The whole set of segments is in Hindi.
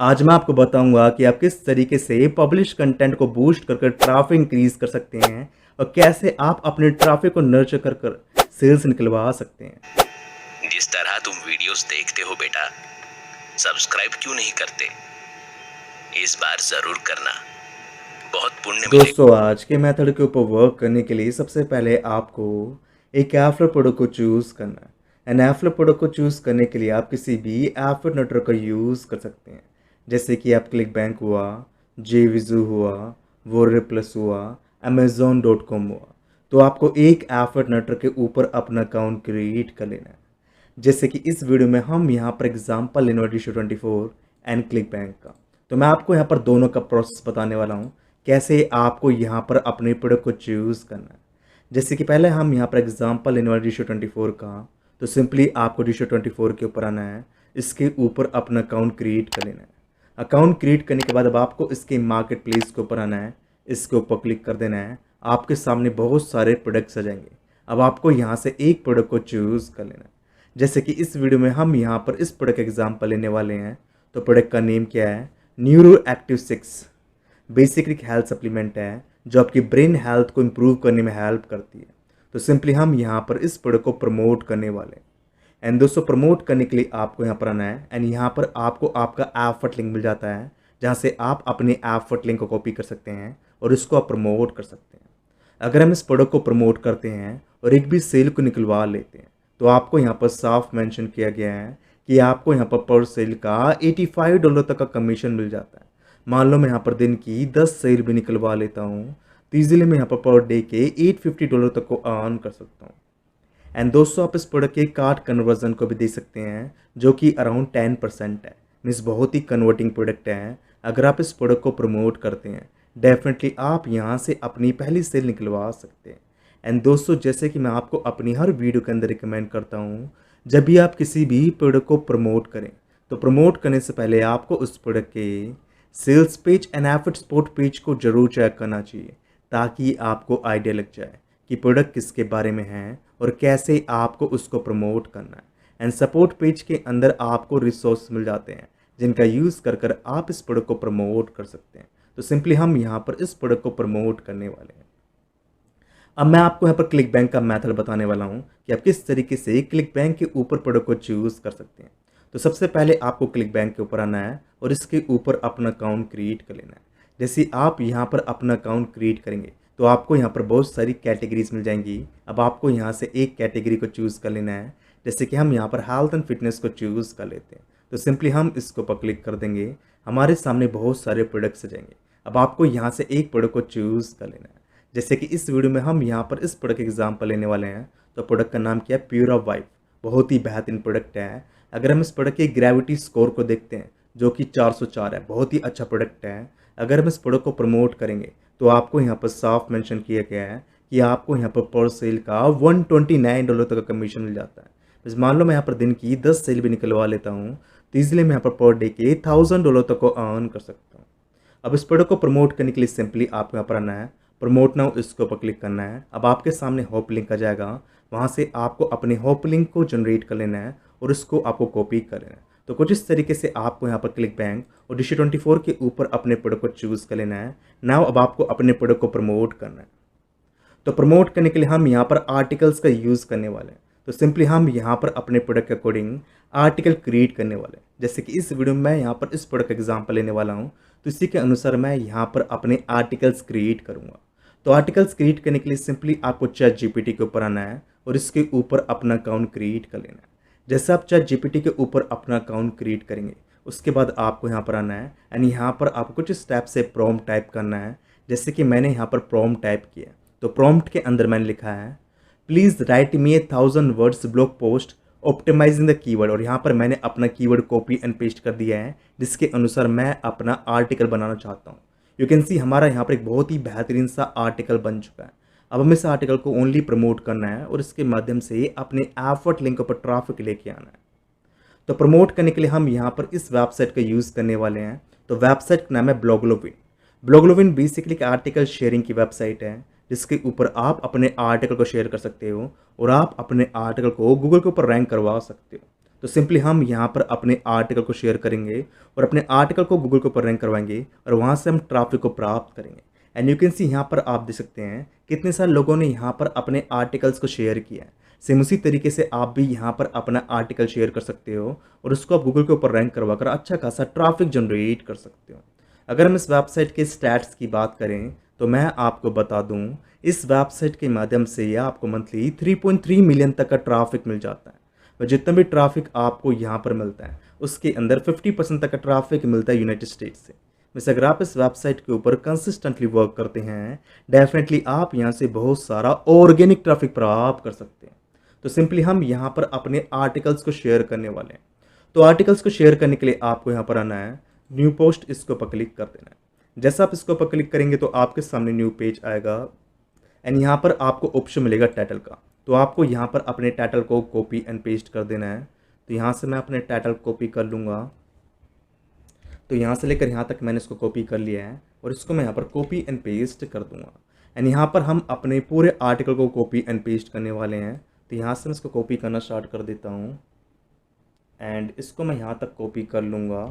आज मैं आपको बताऊंगा कि आप किस तरीके से पब्लिश कंटेंट को बूस्ट कर ट्रैफिक इंक्रीज कर सकते हैं और कैसे आप अपने ट्रैफिक को नर्चर कर सेल्स निकलवा सकते हैं। जिस तरह तुम वीडियोस देखते हो बेटा, सब्सक्राइब क्यों नहीं करते? इस बार जरूर करना, बहुत पुण्य मिलेगा। दोस्तों, आज के मेथड के ऊपर वर्क करने के लिए सबसे पहले आपको एक एफिलिएट प्रोडक्ट को चूज़ करना है। एंड एफिलिएट प्रोडक्ट को चूज़ करने के लिए आप किसी भी एफिलिएट नेटवर्क का यूज़ कर सकते हैं, जैसे कि आप क्लिक बैंक हुआ, जेविजू हुआ, वॉरियर प्लस हुआ, Amazon.com हुआ। तो आपको एक एफिलिएट नेटवर्क के ऊपर अपना अकाउंट क्रिएट कर लेना है। जैसे कि इस वीडियो में हम यहाँ पर एग्जाम्पल लेने वाले Digital24 एंड क्लिक बैंक का। तो मैं आपको यहाँ पर दोनों का प्रोसेस बताने वाला हूँ, कैसे आपको यहाँ पर अपने प्रोडक्ट को चूज़ करना है। जैसे कि पहले हम यहाँ पर एग्जाम्पल लेने वाले Digital24 का, तो सिंपली आपको Digital24 के ऊपर आना है, इसके ऊपर अपना अकाउंट क्रिएट कर लेना है। अकाउंट क्रिएट करने के बाद अब आपको इसके मार्केट प्लेस के ऊपर आना है, इसके ऊपर क्लिक कर देना है। आपके सामने बहुत सारे प्रोडक्ट्स आ जाएंगे। अब आपको यहाँ से एक प्रोडक्ट को चूज़ कर लेना है। जैसे कि इस वीडियो में हम यहाँ पर इस प्रोडक्ट का एग्जाम्पल लेने वाले हैं। तो प्रोडक्ट का नेम क्या है? Neuro active 6 basically health supplement है जो आपकी ब्रेन हेल्थ को इम्प्रूव करने में हेल्प करती है। तो सिंपली हम यहाँ पर इस प्रोडक्ट को प्रमोट करने वाले हैं। एंड दोस्तों, प्रमोट करने के लिए आपको यहाँ पर आना है एंड यहाँ पर आपको आपका एफर्ट लिंक मिल जाता है, जहाँ से आप अपने एफर्ट लिंक को कॉपी कर सकते हैं और इसको आप प्रमोट कर सकते हैं। अगर हम इस प्रोडक्ट को प्रमोट करते हैं और एक भी सेल को निकलवा लेते हैं, तो आपको यहाँ पर साफ मेंशन किया गया है कि आपको यहाँ पर सेल का $85 तक का कमीशन मिल जाता है। मान लो मैं यहाँ पर दिन की 10 सेल भी निकलवा लेता हूँ, तो ईजिली मैं यहाँ पर डे के $850 तक को अर्न कर सकता हूँ। एंड दोस्तों, आप इस प्रोडक्ट के कार्ड कन्वर्जन को भी दे सकते हैं, जो कि अराउंड 10% है। मीन्स बहुत ही कन्वर्टिंग प्रोडक्ट है। अगर आप इस प्रोडक्ट को प्रमोट करते हैं, डेफिनेटली आप यहाँ से अपनी पहली सेल निकलवा सकते हैं। एंड दोस्तों, जैसे कि मैं आपको अपनी हर वीडियो के अंदर रिकमेंड करता हूँ, जब भी आप किसी भी प्रोडक्ट को प्रमोट करें, तो प्रमोट करने से पहले आपको उस प्रोडक्ट के sales page and effort support page को जरूर चेक करना चाहिए, ताकि आपको आइडिया लग जाए कि प्रोडक्ट किसके बारे में है और कैसे आपको उसको प्रमोट करना है। एंड सपोर्ट पेज के अंदर आपको रिसोर्स मिल जाते हैं, जिनका यूज़ कर आप इस प्रोडक्ट को प्रमोट कर सकते हैं। तो सिंपली हम यहाँ पर इस प्रोडक्ट को प्रमोट करने वाले हैं। अब मैं आपको यहाँ पर क्लिक बैंक का मेथड बताने वाला हूँ कि आप किस तरीके से क्लिक बैंक के ऊपर प्रोडक्ट को चूज़ कर सकते हैं। तो सबसे पहले आपको क्लिक बैंक के ऊपर आना है और इसके ऊपर अपना अकाउंट क्रिएट कर लेना है। जैसे आप यहाँ पर अपना अकाउंट क्रिएट करेंगे, तो आपको यहाँ पर बहुत सारी कैटेगरीज मिल जाएंगी। अब आपको यहाँ से एक कैटेगरी को चूज़ कर लेना है। जैसे कि हम यहाँ पर हेल्थ एंड फिटनेस को चूज़ कर लेते हैं, तो सिंपली हम इसको पर क्लिक कर देंगे। हमारे सामने बहुत सारे प्रोडक्ट्स आ जाएंगे। अब आपको यहाँ से एक प्रोडक्ट को चूज़ कर लेना है। जैसे कि इस वीडियो में हम यहाँ पर इस प्रोडक्ट एग्जाम्पल लेने वाले हैं। तो प्रोडक्ट का नाम क्या है? Pura wife. बहुत ही बेहतरीन प्रोडक्ट है। अगर हम इस प्रोडक्ट के ग्रेविटी स्कोर को देखते हैं, जो कि 404 है, बहुत ही अच्छा प्रोडक्ट है। अगर हम इस प्रोडक्ट को प्रमोट करेंगे, तो आपको यहाँ पर साफ मेंशन किया गया है कि आपको यहाँ पर सेल का $129 तक का कमीशन मिल जाता है। बस मान लो मैं यहाँ पर दिन की 10 सेल भी निकलवा लेता हूँ, तो इसलिए मैं यहाँ पर डे के $1000 तक को अर्न कर सकता हूँ। अब इस प्रोडक्ट को प्रमोट करने के लिए सिंपली आपको यहाँ पर आना है, प्रमोट नाउ, इसके ऊपर क्लिक करना है। अब आपके सामने होप लिंक आ जाएगा, वहाँ से आपको अपने होप लिंक को जनरेट कर लेना है और इसको आपको कॉपी कर लेना है। तो कुछ इस तरीके से आपको यहाँ पर क्लिक बैंक और Digital24 के ऊपर अपने प्रोडक्ट को चूज़ कर लेना है। नाउ अब आपको अपने प्रोडक्ट को प्रमोट करना है। तो प्रमोट करने के लिए हम यहाँ पर आर्टिकल्स का यूज़ करने वाले हैं। तो सिंपली हम यहाँ पर अपने प्रोडक्ट के अकॉर्डिंग आर्टिकल क्रिएट करने वाले हैं। जैसे कि इस वीडियो में मैं यहाँ पर इस प्रोडक्ट का एग्जाम्पल लेने वाला हूँ, तो इसी के अनुसार मैं यहाँ पर अपने आर्टिकल्स क्रिएट करूँगा। तो आर्टिकल्स क्रिएट करने के लिए सिंपली आपको ChatGPT के ऊपर आना है और इसके ऊपर अपना अकाउंट क्रिएट कर लेना है। जैसे आप ChatGPT के ऊपर अपना अकाउंट क्रिएट करेंगे, उसके बाद आपको यहाँ पर आना है एंड यहाँ पर आपको कुछ स्टेप से प्रॉम्प्ट टाइप करना है। जैसे कि मैंने यहाँ पर प्रॉम्प्ट टाइप किया, तो प्रॉम्प्ट के अंदर मैंने लिखा है, please write me 1000 words blog post optimizing the keyword. और यहाँ पर मैंने अपना कीवर्ड कॉपी एंड पेस्ट कर दिया है, जिसके अनुसार मैं अपना आर्टिकल बनाना चाहता हूँ। यू कैन सी हमारा यहाँ पर एक बहुत ही बेहतरीन सा आर्टिकल बन चुका है। अब हमें इस आर्टिकल को ओनली प्रमोट करना है और इसके माध्यम से अपने एफर्ट लिंक पर ट्रैफिक लेके आना है। तो प्रमोट करने के लिए हम यहाँ पर इस वेबसाइट का यूज़ करने वाले हैं। तो वेबसाइट का नाम है ब्लॉगलोविन। ब्लॉगलोविन बेसिकली एक आर्टिकल शेयरिंग की वेबसाइट है, जिसके ऊपर आप अपने आर्टिकल को शेयर कर सकते हो और आप अपने आर्टिकल को गूगल के ऊपर रैंक करवा सकते हो। तो सिंपली हम यहाँ पर अपने आर्टिकल को शेयर करेंगे और अपने आर्टिकल को गूगल के ऊपर रैंक करवाएंगे और वहाँ से हम ट्रैफिक को प्राप्त करेंगे। एंड यू कैन सी यहाँ पर आप देख सकते हैं कितने सारे लोगों ने यहाँ पर अपने आर्टिकल्स को शेयर किया है। सेम उसी तरीके से आप भी यहाँ पर अपना आर्टिकल शेयर कर सकते हो और उसको आप गूगल के ऊपर रैंक करवा कर अच्छा खासा ट्रैफिक जनरेट कर सकते हो। अगर हम इस वेबसाइट के स्टैट्स की बात करें तो मैं आपको बता दूं, इस वेबसाइट के माध्यम से आपको मंथली 3.3 मिलियन तक का ट्रैफिक मिल जाता है। और जितना भी ट्रैफिक आपको यहाँ पर मिलता है उसके अंदर 50% तक का ट्रैफिक मिलता है यूनाइटेड स्टेट्स से। वैसे अगर आप इस वेबसाइट के ऊपर कंसिस्टेंटली वर्क करते हैं, डेफिनेटली आप यहाँ से बहुत सारा ऑर्गेनिक ट्रैफिक प्राप्त कर सकते हैं। तो सिंपली हम यहाँ पर अपने आर्टिकल्स को शेयर करने वाले हैं। तो आर्टिकल्स को शेयर करने के लिए आपको यहाँ पर आना है, न्यू पोस्ट, इसके ऊपर क्लिक कर देना है। जैसा आप इसके ऊपर क्लिक करेंगे तो आपके सामने न्यू पेज आएगा एंड यहाँ पर आपको ऑप्शन मिलेगा टाइटल का। तो आपको यहाँ पर अपने टाइटल को कॉपी एंड पेस्ट कर देना है। तो यहाँ से मैं अपने टाइटल कॉपी कर लूँगा। तो यहाँ से लेकर यहाँ तक मैंने इसको कॉपी कर लिया है और इसको मैं यहाँ पर कॉपी एंड पेस्ट कर दूँगा। एंड यहाँ पर हम अपने पूरे आर्टिकल को कॉपी एंड पेस्ट करने वाले हैं। तो यहाँ से मैं इसको कॉपी करना स्टार्ट कर देता हूँ एंड इसको मैं यहाँ तक कॉपी कर लूँगा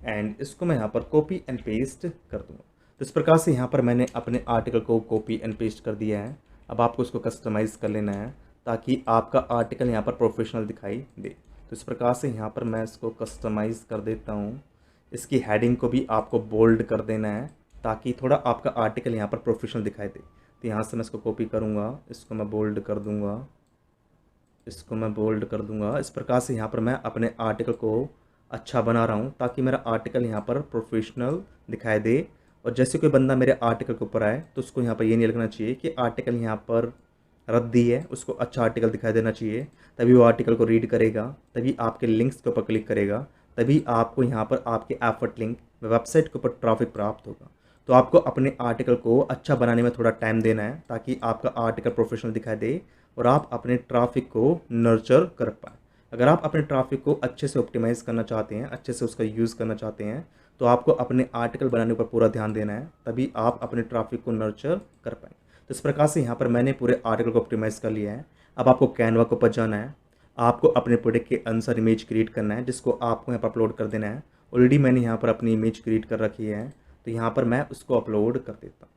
एंड इसको मैं यहाँ पर कॉपी एंड पेस्ट कर दूँगा। तो इस प्रकार से यहाँ पर मैंने अपने आर्टिकल को कॉपी एंड पेस्ट कर दिया है। अब आपको इसको कस्टमाइज़ कर लेना है ताकि आपका आर्टिकल यहाँ पर प्रोफेशनल दिखाई दे। तो इस प्रकार से यहाँ पर मैं इसको कस्टमाइज़ कर देता हूँ। इसकी हेडिंग को भी आपको बोल्ड कर देना है ताकि थोड़ा आपका आर्टिकल यहाँ पर प्रोफेशनल दिखाई दे। तो यहाँ से मैं इसको कॉपी करूँगा, इसको मैं बोल्ड कर दूँगा, इसको मैं बोल्ड कर दूँगा। इस प्रकार से यहाँ पर मैं अपने आर्टिकल को अच्छा बना रहा हूँ ताकि मेरा आर्टिकल यहाँ पर प्रोफेशनल दिखाई दे। और जैसे कोई बंदा मेरे आर्टिकल के ऊपर आए तो उसको यहाँ पर ये नहीं लगना चाहिए कि आर्टिकल यहाँ पर रद्दी है, उसको अच्छा आर्टिकल दिखाई देना चाहिए। तभी वो आर्टिकल को रीड करेगा, तभी आपके लिंक्स के ऊपर क्लिक करेगा, तभी आपको यहाँ पर आपके एफर्ट लिंक वेबसाइट के ऊपर ट्रैफिक प्राप्त होगा। तो आपको अपने आर्टिकल को अच्छा बनाने में थोड़ा टाइम देना है ताकि आपका आर्टिकल प्रोफेशनल दिखाई दे और आप अपने ट्रैफिक को नर्चर कर पाएँ। अगर आप अपने ट्रैफिक को अच्छे से ऑप्टिमाइज़ करना चाहते हैं, अच्छे से उसका यूज़ करना चाहते हैं, तो आपको अपने आर्टिकल बनाने पर पूरा ध्यान देना है, तभी आप अपने ट्रैफिक को नर्चर कर पाएँ। तो इस प्रकार से यहाँ पर मैंने पूरे आर्टिकल को ऑप्टिमाइज़ कर लिया है। अब आपको कैनवा के ऊपर जाना है, आपको अपने प्रोडक्ट के अनुसार इमेज क्रिएट करना है जिसको आपको यहाँ पर अपलोड कर देना है। ऑलरेडी मैंने यहाँ पर अपनी इमेज क्रिएट कर रखी है, तो यहाँ पर मैं उसको अपलोड कर देता हूँ।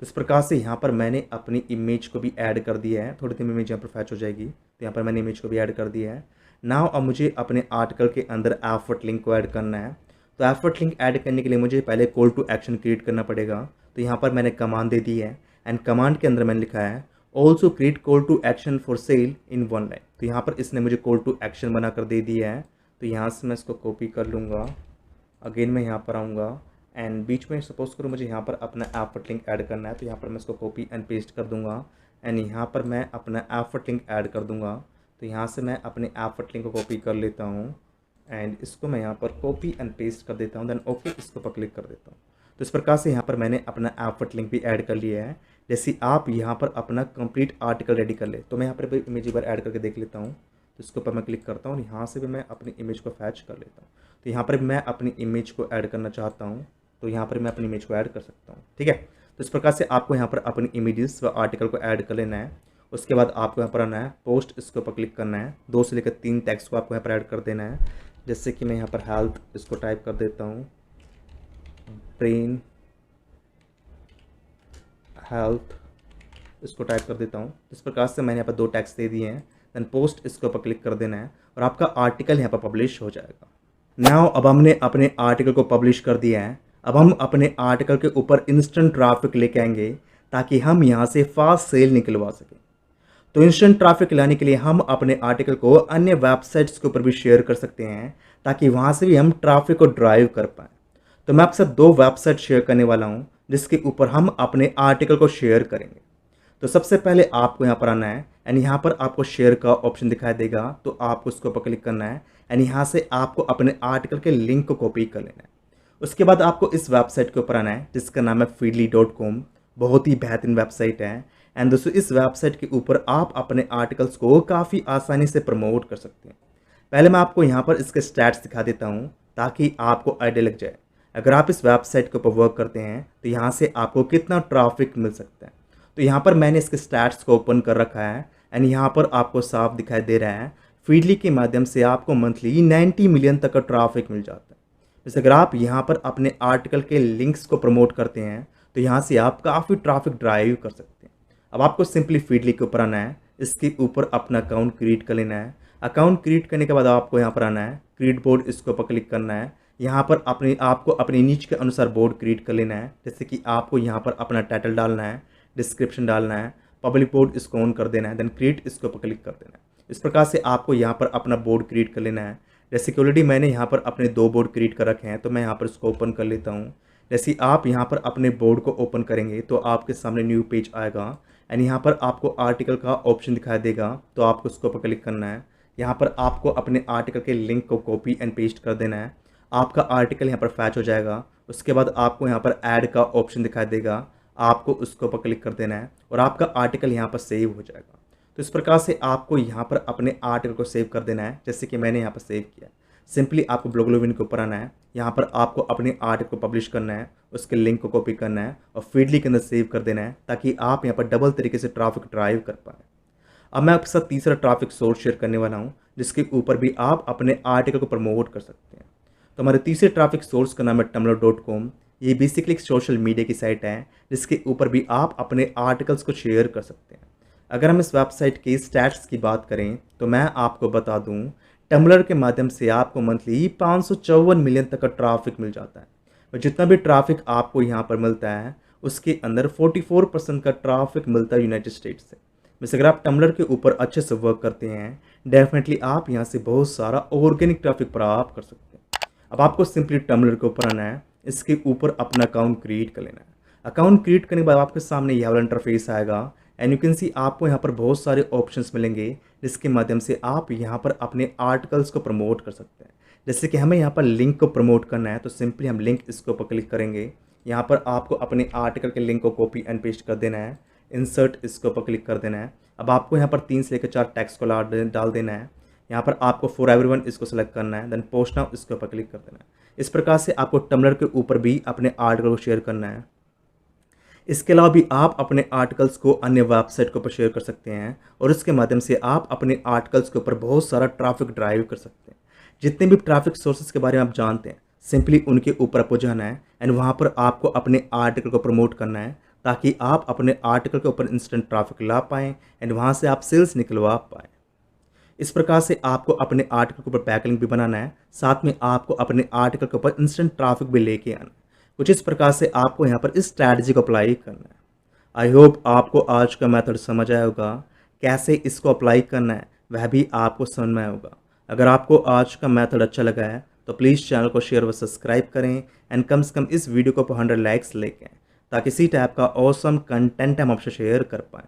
तो इस प्रकार से यहाँ पर मैंने अपनी इमेज को भी ऐड कर दिया है। थोड़ी देर में इमेज यहाँ पर फैच हो जाएगी। तो यहाँ पर मैंने इमेज को भी ऐड कर दिया है। नाउ अब मुझे अपने आर्टिकल के अंदर एफर्ट लिंक को ऐड करना है। तो एफर्ट लिंक ऐड करने के लिए मुझे पहले कॉल टू एक्शन क्रिएट करना पड़ेगा। तो यहाँ पर मैंने कमांड दे दी है एंड कमांड के अंदर मैंने लिखा है also create call to action for sale in one line. तो यहाँ पर इसने मुझे कॉल टू एक्शन बना कर दे दिया है। तो यहाँ से मैं इसको कॉपी कर लूँगा। अगेन मैं यहाँ पर आऊँगा एंड बीच में सपोज करो मुझे यहाँ पर अपना एफर्ट लिंक ऐड करना है। तो यहाँ पर मैं इसको कॉपी एंड पेस्ट कर दूँगा एंड यहाँ पर मैं अपना एफर्ट लिंक ऐड कर दूँगा। तो यहाँ से मैं अपने एफर्ट लिंक को कॉपी कर लेता हूँ एंड इसको मैं यहाँ पर कॉपी एंड पेस्ट कर देता हूँ, देन ओके इसके ऊपर क्लिक कर देता हूँ। तो इस प्रकार से यहाँ पर मैंने अपना एफर्ट लिंक भी ऐड कर लिया है। जैसे आप यहाँ पर अपना कंप्लीट आर्टिकल रेडी कर ले, तो मैं यहाँ पर भी इमेज एक बार ऐड करके देख लेता हूँ। तो इसके ऊपर मैं क्लिक करता हूँ, यहाँ से भी मैं अपनी इमेज को फैच कर लेता हूँ। तो यहाँ पर मैं अपनी इमेज को ऐड करना चाहता हूँ, तो यहाँ पर मैं अपनी इमेज को ऐड कर सकता हूँ। ठीक है, तो इस प्रकार से आपको यहाँ पर अपनी इमेजेस व आर्टिकल को ऐड कर लेना है। उसके बाद आपको यहाँ पर आना है पोस्ट, इसके ऊपर क्लिक करना है। 2 से लेकर 3 टेक्स्ट को आपको यहाँ पर ऐड कर देना है। जैसे कि मैं यहाँ पर हेल्थ इसको टाइप कर देता हूँ, ब्रेन हेल्थ इसको टाइप कर देता हूँ। इस प्रकार से मैंने यहाँ पर 2 टेक्स्ट दे दिए हैं। देन पोस्ट इसके ऊपर क्लिक कर देना है और आपका आर्टिकल यहाँ पर पब्लिश हो जाएगा। नाउ अब हमने अपने आर्टिकल को पब्लिश कर दिया है। अब हम अपने आर्टिकल के ऊपर इंस्टेंट ट्रैफिक लेके आएंगे ताकि हम यहाँ से फास्ट सेल निकलवा सकें। तो इंस्टेंट ट्रैफिक लाने के लिए हम अपने आर्टिकल को अन्य वेबसाइट्स के ऊपर भी शेयर कर सकते हैं ताकि वहाँ से भी हम ट्रैफिक को ड्राइव कर पाएँ। तो मैं आपसे 2 वेबसाइट शेयर करने वाला हूँ जिसके ऊपर हम अपने आर्टिकल को शेयर करेंगे। तो सबसे पहले आपको यहाँ पर आना है एंड यहाँ पर आपको शेयर का ऑप्शन दिखाई देगा, तो आपको उसके ऊपर क्लिक करना है एंड यहाँ से आपको अपने आर्टिकल के लिंक को कॉपी कर लेना है। उसके बाद आपको इस वेबसाइट के ऊपर आना है जिसका नाम है feedly.com। बहुत ही बेहतरीन वेबसाइट है एंड दोस्तों इस वेबसाइट के ऊपर आप अपने आर्टिकल्स को काफ़ी आसानी से प्रमोट कर सकते हैं। पहले मैं आपको यहाँ पर इसके स्टैट्स दिखा देता हूँ ताकि आपको आइडिया लग जाए। अगर आप इस वेबसाइट के ऊपर वर्क करते हैं तो यहाँ से आपको कितना ट्रैफिक मिल सकता है। तो यहाँ पर मैंने इसके स्टैट्स को ओपन कर रखा है एंड यहाँ पर आपको साफ दिखाई दे रहा है फीडली के माध्यम से आपको मंथली 90 मिलियन तक का ट्रैफिक मिल जाता है। जैसे अगर आप यहाँ पर अपने आर्टिकल के लिंक्स को प्रमोट करते हैं तो यहाँ से आप काफ़ी ट्रैफिक ड्राइव कर सकते हैं। अब आपको सिंपली फीडली के ऊपर आना है, इसके ऊपर अपना अकाउंट क्रिएट कर लेना है। अकाउंट क्रिएट करने के बाद आपको यहाँ पर आना है, क्रिएट बोर्ड, इसके ऊपर क्लिक करना है। यहाँ पर आपको अपनी नीच के अनुसार बोर्ड क्रिएट कर लेना है। जैसे कि आपको यहाँ पर अपना टाइटल डालना है, डिस्क्रिप्शन डालना है, पब्लिक बोर्ड इसको ऑन कर देना है, देन क्रिएट इसके ऊपर क्लिक कर देना है। इस प्रकार से आपको यहाँ पर अपना बोर्ड क्रिएट कर लेना है। जैसे कि ऑलरेडी मैंने यहाँ पर अपने 2 बोर्ड क्रिएट कर रखे हैं, तो मैं यहाँ पर इसको ओपन कर लेता हूँ। जैसे आप यहाँ पर अपने बोर्ड को ओपन करेंगे तो आपके सामने न्यू पेज आएगा एंड यहाँ पर आपको आर्टिकल का ऑप्शन दिखाई देगा, तो आपको उसके ऊपर क्लिक करना है। यहाँ पर आपको अपने आर्टिकल के लिंक को कॉपी एंड पेस्ट कर देना है। आपका आर्टिकल यहाँ पर फैच हो जाएगा। उसके बाद आपको यहाँ पर ऐड का ऑप्शन दिखाई देगा, आपको उसके ऊपर क्लिक कर देना है और आपका आर्टिकल यहाँ पर सेव हो जाएगा। तो इस प्रकार से आपको यहाँ पर अपने आर्टिकल को सेव कर देना है, जैसे कि मैंने यहाँ पर सेव किया। सिंपली आपको ब्लॉगलोविन के ऊपर आना है, यहाँ पर आपको अपने आर्टिकल को पब्लिश करना है, उसके लिंक को कॉपी करना है और फीडली के अंदर सेव कर देना है, ताकि आप यहाँ पर डबल तरीके से ट्रैफिक ड्राइव कर पाएँ। अब मैं आपके साथ तीसरा ट्रैफिक सोर्स शेयर करने वाला हूँ, जिसके ऊपर भी आप अपने आर्टिकल को प्रमोट कर सकते हैं। तो हमारे तीसरे ट्रैफिक सोर्स का नाम है tumblr.com। ये बेसिकली एक सोशल मीडिया की साइट है, जिसके ऊपर भी आप अपने आर्टिकल्स को शेयर कर सकते हैं। अगर हम इस वेबसाइट के स्टैट्स की बात करें तो मैं आपको बता दूं, टम्बलर के माध्यम से आपको मंथली 554 मिलियन तक का ट्रैफिक मिल जाता है। और जितना भी ट्रैफिक आपको यहाँ पर मिलता है उसके अंदर 44% का ट्रैफिक मिलता है यूनाइटेड स्टेट्स से। वैसे अगर आप टम्बलर के ऊपर अच्छे से वर्क करते हैं, डेफिनेटली आप यहाँ से बहुत सारा ऑर्गेनिक ट्रैफिक प्राप्त कर सकते हैं। अब आपको सिंपली टम्बलर के ऊपर आना है, इसके ऊपर अपना अकाउंट क्रिएट कर लेना है। अकाउंट क्रिएट करने के बाद आपके सामने यह वाला इंटरफेस आएगा एंड यू कैन सी आपको यहाँ पर बहुत सारे ऑप्शंस मिलेंगे, जिसके माध्यम से आप यहाँ पर अपने आर्टिकल्स को प्रमोट कर सकते हैं। जैसे कि हमें यहाँ पर लिंक को प्रमोट करना है, तो सिंपली हम लिंक इसके ऊपर क्लिक करेंगे। यहाँ पर आपको अपने आर्टिकल के लिंक को कॉपी एंड पेस्ट कर देना है, इंसर्ट इसके ऊपर क्लिक कर देना है। अब आपको यहाँ पर 3 से लेकर 4 टैक्स को डाल देना है। यहाँ पर आपको फॉर एवरीवन इसको सेलेक्ट करना है, देन पोस्ट नाउ इसके ऊपर क्लिक कर देना है। इस प्रकार से आपको टम्बलर के ऊपर भी अपने आर्टिकल को शेयर करना है। इसके अलावा भी आप अपने आर्टिकल्स को अन्य वेबसाइट के ऊपर शेयर कर सकते हैं और इसके माध्यम से आप अपने आर्टिकल्स के ऊपर बहुत सारा ट्रैफिक ड्राइव कर सकते हैं। जितने भी ट्रैफिक सोर्सेज के बारे में आप जानते हैं, सिंपली उनके ऊपर आपको जाना है एंड वहाँ पर आपको अपने आर्टिकल को प्रमोट करना है, ताकि आप अपने आर्टिकल के ऊपर इंस्टेंट ट्रैफिक ला पाएँ एंड वहाँ से आप सेल्स निकलवा पाएँ। इस प्रकार से आपको अपने आर्टिकल के ऊपर बैकलिंक भी बनाना है, साथ में आपको अपने आर्टिकल के ऊपर इंस्टेंट ट्रैफिक भी लेके आना है। कुछ इस प्रकार से आपको यहाँ पर इस स्ट्रैटेजी को अप्लाई करना है। आई होप आपको आज का मेथड समझ आया होगा, कैसे इसको अप्लाई करना है वह भी आपको समझ में आया होगा। अगर आपको आज का मेथड अच्छा लगा है तो प्लीज़ चैनल को शेयर व सब्सक्राइब करें एंड कम से कम इस वीडियो को 100 लाइक्स लेके आएं, ताकि इसी टाइप का ऑसम कंटेंट हम आपसे शेयर कर पाएँ।